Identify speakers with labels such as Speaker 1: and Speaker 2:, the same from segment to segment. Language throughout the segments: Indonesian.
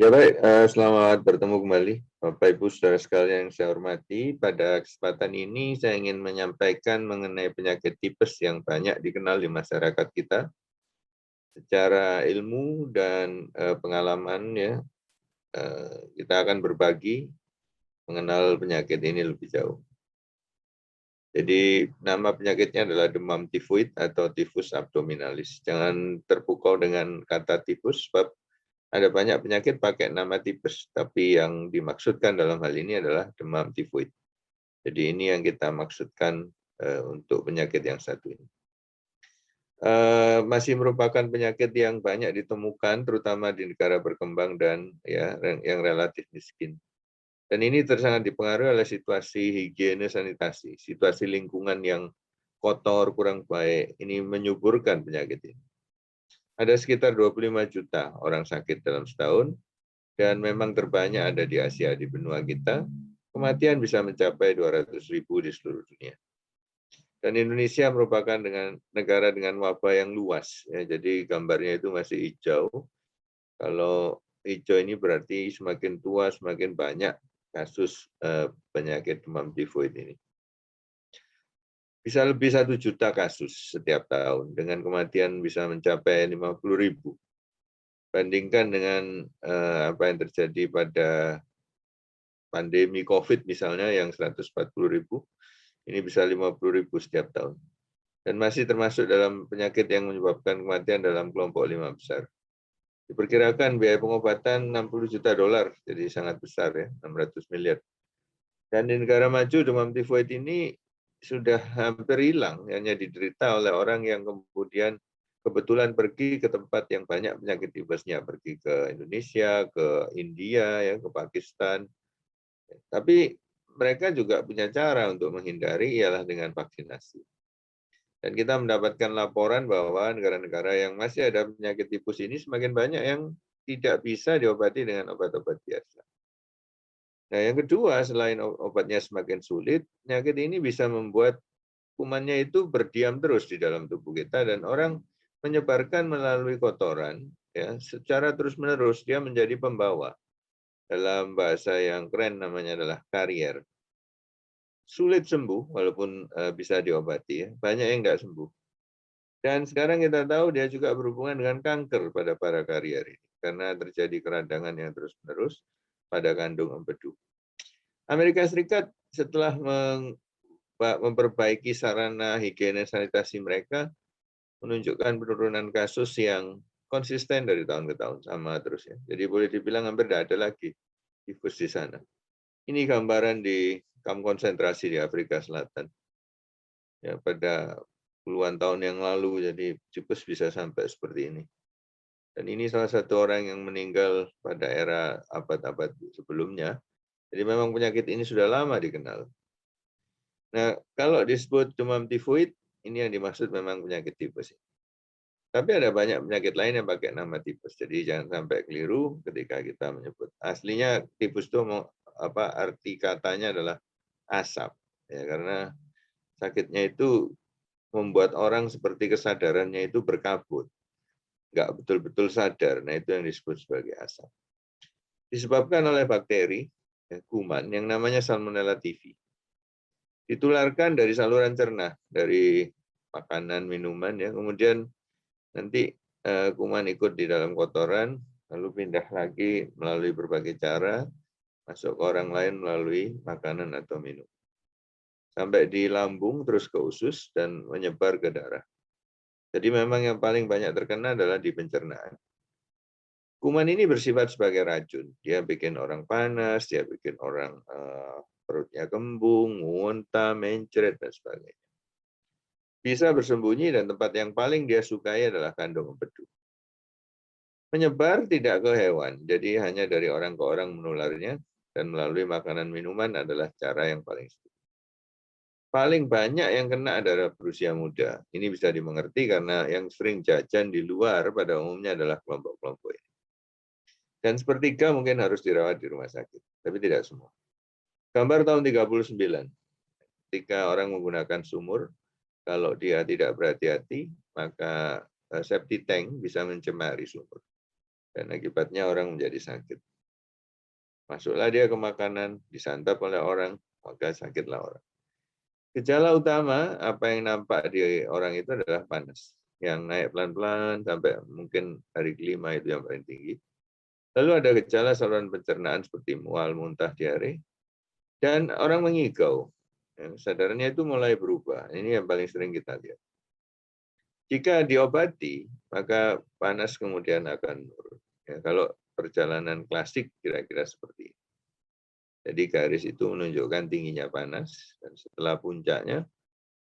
Speaker 1: Ya baik, selamat bertemu kembali Bapak Ibu Saudara sekalian yang saya hormati. Pada kesempatan ini saya ingin menyampaikan mengenai penyakit tipes yang banyak dikenal di masyarakat kita. Secara ilmu dan pengalaman ya, kita akan berbagi mengenal penyakit ini lebih jauh. Jadi nama penyakitnya adalah demam tifoid atau tifus abdominalis. Jangan terpukau dengan kata tifus, sebab ada banyak penyakit pakai nama tipes, tapi yang dimaksudkan dalam hal ini adalah demam tifoid. Jadi ini yang kita maksudkan untuk penyakit yang satu ini. Masih merupakan penyakit yang banyak ditemukan, terutama di negara berkembang dan ya yang relatif miskin. Dan ini sangat dipengaruhi oleh situasi higiene sanitasi, situasi lingkungan yang kotor, kurang baik. Ini menyuburkan penyakit ini. Ada sekitar 25 juta orang sakit dalam setahun, dan memang terbanyak ada di Asia, di benua kita. Kematian bisa mencapai 200.000 di seluruh dunia. Dan Indonesia merupakan negara dengan wabah yang luas. Ya, jadi gambarnya itu masih hijau. Kalau hijau ini berarti semakin tua, semakin banyak kasus penyakit demam tifoid ini. Bisa lebih 1 juta kasus setiap tahun, dengan kematian bisa mencapai 50.000. Bandingkan dengan apa yang terjadi pada pandemi COVID misalnya yang 140.000, ini bisa 50.000 setiap tahun. Dan masih termasuk dalam penyakit yang menyebabkan kematian dalam kelompok 5 besar. Diperkirakan biaya pengobatan 60 juta dolar, jadi sangat besar ya, 600 miliar. Dan di negara maju demam tifoid ini sudah hampir hilang, hanya diderita oleh orang yang kemudian kebetulan pergi ke tempat yang banyak penyakit tipesnya, pergi ke Indonesia, ke India, ya, ke Pakistan. Tapi mereka juga punya cara untuk menghindari, ialah dengan vaksinasi. Dan kita mendapatkan laporan bahwa negara-negara yang masih ada penyakit tipes ini semakin banyak yang tidak bisa diobati dengan obat-obat biasa. Nah, yang kedua, selain obatnya semakin sulit, penyakit ini bisa membuat kumannya itu berdiam terus di dalam tubuh kita, dan orang menyebarkan melalui kotoran, ya, secara terus-menerus. Dia menjadi pembawa. Dalam bahasa yang keren namanya adalah karier. Sulit sembuh walaupun bisa diobati, ya. Banyak yang nggak sembuh. Dan sekarang kita tahu dia juga berhubungan dengan kanker pada para karier ini, karena terjadi keradangan yang terus-menerus pada kandung empedu. Amerika Serikat setelah memperbaiki sarana higiene sanitasi mereka, menunjukkan penurunan kasus yang konsisten dari tahun ke tahun, sama terus ya. Jadi boleh dibilang hampir tidak ada lagi tifus di sana. Ini gambaran di kamp konsentrasi di Afrika Selatan. Ya, pada puluhan tahun yang lalu, jadi tipes bisa sampai seperti ini. Dan ini salah satu orang yang meninggal pada era abad-abad sebelumnya. Jadi memang penyakit ini sudah lama dikenal. Nah, kalau disebut demam tifoid, ini yang dimaksud memang penyakit tipes. Tapi ada banyak penyakit lain yang pakai nama tipes. Jadi jangan sampai keliru ketika kita menyebut. Aslinya tipes itu arti katanya adalah asap. Ya, karena sakitnya itu membuat orang seperti kesadarannya itu berkabut. Nggak betul-betul sadar. Nah, itu yang disebut sebagai asap. Disebabkan oleh bakteri, ya, kuman, yang namanya Salmonella typhi. Ditularkan dari saluran cerna, dari makanan, minuman, ya. Kemudian nanti kuman ikut di dalam kotoran, lalu pindah lagi melalui berbagai cara, masuk ke orang lain melalui makanan atau minum. Sampai di lambung, terus ke usus, dan menyebar ke darah. Jadi memang yang paling banyak terkena adalah di pencernaan. Kuman ini bersifat sebagai racun. Dia bikin orang panas, dia bikin orang perutnya kembung, muntah, mencret, dan sebagainya. Bisa bersembunyi, dan tempat yang paling dia sukai adalah kandung empedu. Menyebar tidak ke hewan, jadi hanya dari orang ke orang menularnya, dan melalui makanan minuman adalah cara yang paling sedikit. Paling banyak yang kena adalah berusia muda. Ini bisa dimengerti karena yang sering jajan di luar pada umumnya adalah kelompok-kelompok ini. Dan sepertiga mungkin harus dirawat di rumah sakit, tapi tidak semua. Gambar tahun 39, ketika orang menggunakan sumur, kalau dia tidak berhati-hati, maka septic tank bisa mencemari sumur. Dan akibatnya orang menjadi sakit. Masuklah dia ke makanan, disantap oleh orang, maka sakitlah orang. Gejala utama apa yang nampak di orang itu adalah panas, yang naik pelan-pelan sampai mungkin hari kelima itu yang paling tinggi. Lalu ada gejala saluran pencernaan seperti mual, muntah, diare, dan orang mengigau. Kesadarannya itu mulai berubah. Ini yang paling sering kita lihat. Jika diobati, maka panas kemudian akan menurun. Ya, kalau perjalanan klasik kira-kira seperti ini. Jadi garis itu menunjukkan tingginya panas, dan setelah puncaknya,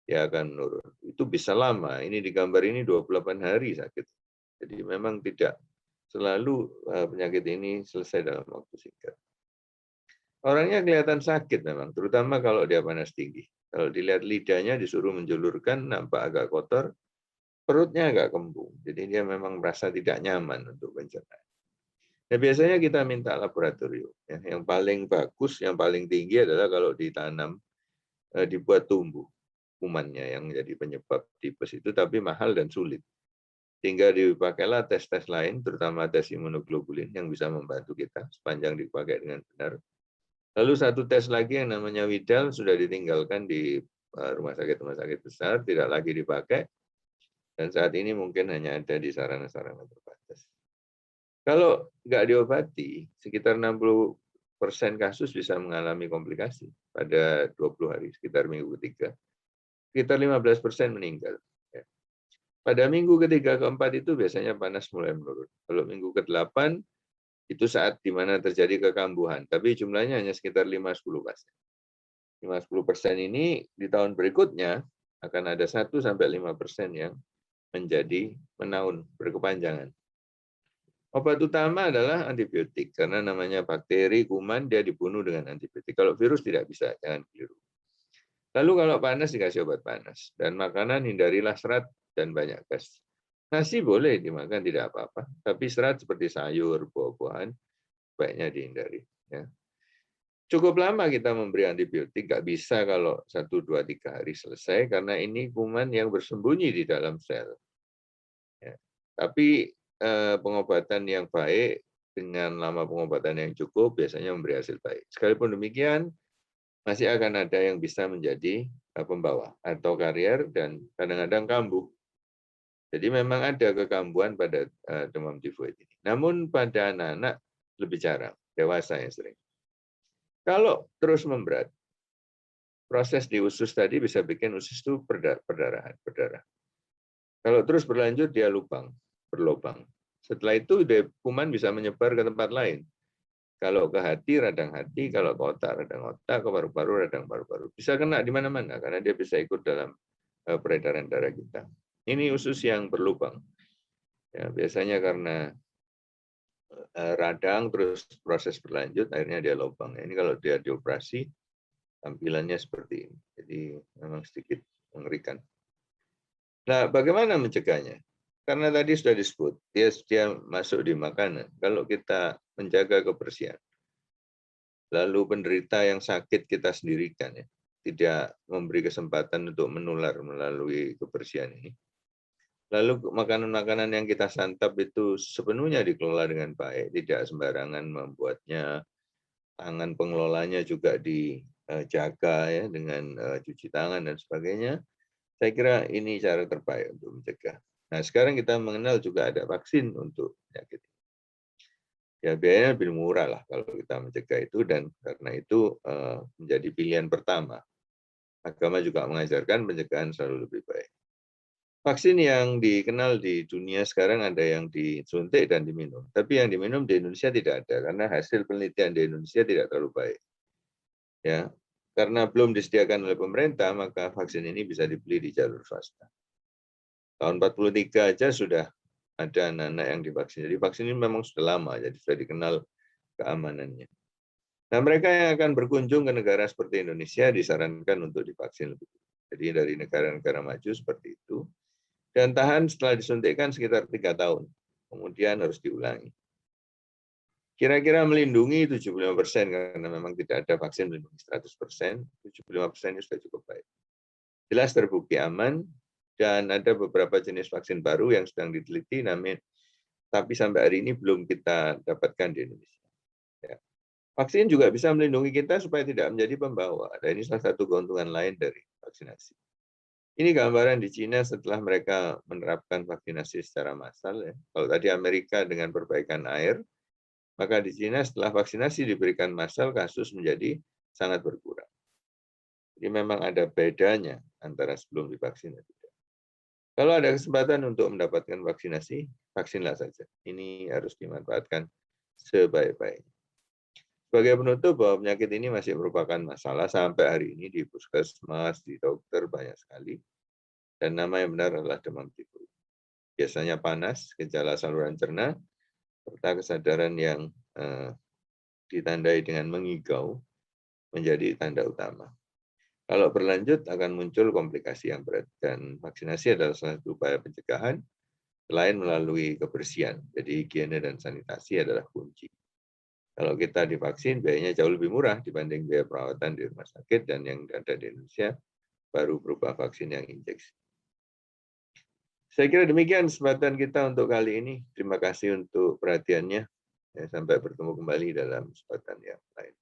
Speaker 1: dia akan menurun. Itu bisa lama. Ini di gambar ini 28 hari sakit. Jadi memang tidak selalu penyakit ini selesai dalam waktu singkat. Orangnya kelihatan sakit memang, terutama kalau dia panas tinggi. Kalau dilihat lidahnya disuruh menjulurkan, nampak agak kotor, perutnya agak kembung. Jadi dia memang merasa tidak nyaman untuk pencernaan. Nah, biasanya kita minta laboratorium. Ya. Yang paling bagus, yang paling tinggi adalah kalau ditanam, dibuat tumbuh kumannya yang menjadi penyebab tipes itu, tapi mahal dan sulit. Sehingga dipakailah tes-tes lain, terutama tes imunoglobulin yang bisa membantu kita sepanjang dipakai dengan benar. Lalu satu tes lagi yang namanya Widal sudah ditinggalkan di rumah sakit besar, tidak lagi dipakai, dan saat ini mungkin hanya ada di sarana-sarana terbatas. Kalau nggak diobati, sekitar 60% kasus bisa mengalami komplikasi pada 20 hari, sekitar minggu ketiga. Sekitar 15% meninggal. Pada minggu ketiga keempat itu biasanya panas mulai menurun. Kalau minggu ke-8 itu saat di mana terjadi kekambuhan, tapi jumlahnya hanya sekitar 5-10%. 5-10% ini di tahun berikutnya akan ada 1-5% yang menjadi menaun berkepanjangan. Obat utama adalah antibiotik, karena namanya bakteri, kuman, dia dibunuh dengan antibiotik. Kalau virus tidak bisa, jangan keliru. Lalu kalau panas dikasih obat panas, dan makanan hindarilah serat dan banyak gas. Nasi boleh dimakan, tidak apa-apa, tapi serat seperti sayur, buah-buahan, baiknya dihindari. Ya. Cukup lama kita memberi antibiotik, nggak bisa kalau 1, 2, 3 hari selesai, karena ini kuman yang bersembunyi di dalam sel. Ya. Tapi pengobatan yang baik dengan lama pengobatan yang cukup biasanya memberi hasil baik. Sekalipun demikian, masih akan ada yang bisa menjadi pembawa atau karier dan kadang-kadang kambuh. Jadi memang ada kekambuhan pada demam tifoid ini. Namun pada anak-anak lebih jarang, dewasa yang sering. Kalau terus memberat, proses di usus tadi bisa bikin usus itu berdarah. Kalau terus berlanjut dia berlubang. Setelah itu kuman bisa menyebar ke tempat lain. Kalau ke hati, radang hati, kalau ke otak, radang otak, ke paru-paru, radang paru-paru. Bisa kena di mana-mana karena dia bisa ikut dalam peredaran darah kita. Ini usus yang berlubang. Ya, biasanya karena radang terus proses berlanjut, akhirnya dia lubang. Ini kalau dia dioperasi, tampilannya seperti ini. Jadi memang sedikit mengerikan. Nah, bagaimana mencegahnya? Karena tadi sudah disebut, dia masuk di makanan. Kalau kita menjaga kebersihan, lalu penderita yang sakit kita sendirikan, ya, tidak memberi kesempatan untuk menular melalui kebersihan ini. Lalu makanan-makanan yang kita santap itu sepenuhnya dikelola dengan baik, tidak sembarangan membuatnya, tangan pengelolanya juga dijaga ya dengan cuci tangan dan sebagainya. Saya kira ini cara terbaik untuk mencegah. Nah, sekarang kita mengenal juga ada vaksin untuk penyakit. Ya, biayanya lebih murah lah kalau kita mencegah itu, dan karena itu menjadi pilihan pertama. Agama juga mengajarkan pencegahan selalu lebih baik. Vaksin yang dikenal di dunia sekarang ada yang disuntik dan diminum. Tapi yang diminum di Indonesia tidak ada, karena hasil penelitian di Indonesia tidak terlalu baik. Ya, karena belum disediakan oleh pemerintah, maka vaksin ini bisa dibeli di jalur swasta. Tahun 43 aja sudah ada anak-anak yang divaksin. Jadi vaksin ini memang sudah lama, jadi sudah dikenal keamanannya. Nah, mereka yang akan berkunjung ke negara seperti Indonesia disarankan untuk divaksin lebih dulu. Jadi dari negara-negara maju seperti itu. Dan tahan setelah disuntikkan sekitar 3 tahun. Kemudian harus diulangi. Kira-kira melindungi 75% karena memang tidak ada vaksin melindungi 100%, 75% ini sudah cukup baik. Jelas terbukti aman, dan ada beberapa jenis vaksin baru yang sedang diteliti, tapi sampai hari ini belum kita dapatkan di Indonesia. Ya. Vaksin juga bisa melindungi kita supaya tidak menjadi pembawa. Dan ini salah satu keuntungan lain dari vaksinasi. Ini gambaran di Cina setelah mereka menerapkan vaksinasi secara massal. Ya. Kalau tadi Amerika dengan perbaikan air, maka di Cina setelah vaksinasi diberikan massal, kasus menjadi sangat berkurang. Jadi memang ada bedanya antara sebelum divaksin dan tidak. Kalau ada kesempatan untuk mendapatkan vaksinasi, vaksinlah saja. Ini harus dimanfaatkan sebaik-baiknya. Sebagai penutup bahwa penyakit ini masih merupakan masalah sampai hari ini di puskesmas, di dokter banyak sekali. Dan nama yang benar adalah demam tipe. Biasanya panas, gejala saluran cerna, serta kesadaran yang ditandai dengan mengigau menjadi tanda utama. Kalau berlanjut akan muncul komplikasi yang berat dan vaksinasi adalah salah satu upaya pencegahan selain melalui kebersihan. Jadi higiene dan sanitasi adalah kunci. Kalau kita divaksin, biayanya jauh lebih murah dibanding biaya perawatan di rumah sakit, dan yang ada di Indonesia baru berupa vaksin yang injeksi. Saya kira demikian kesempatan kita untuk kali ini. Terima kasih untuk perhatiannya. Sampai bertemu kembali dalam kesempatan yang lain.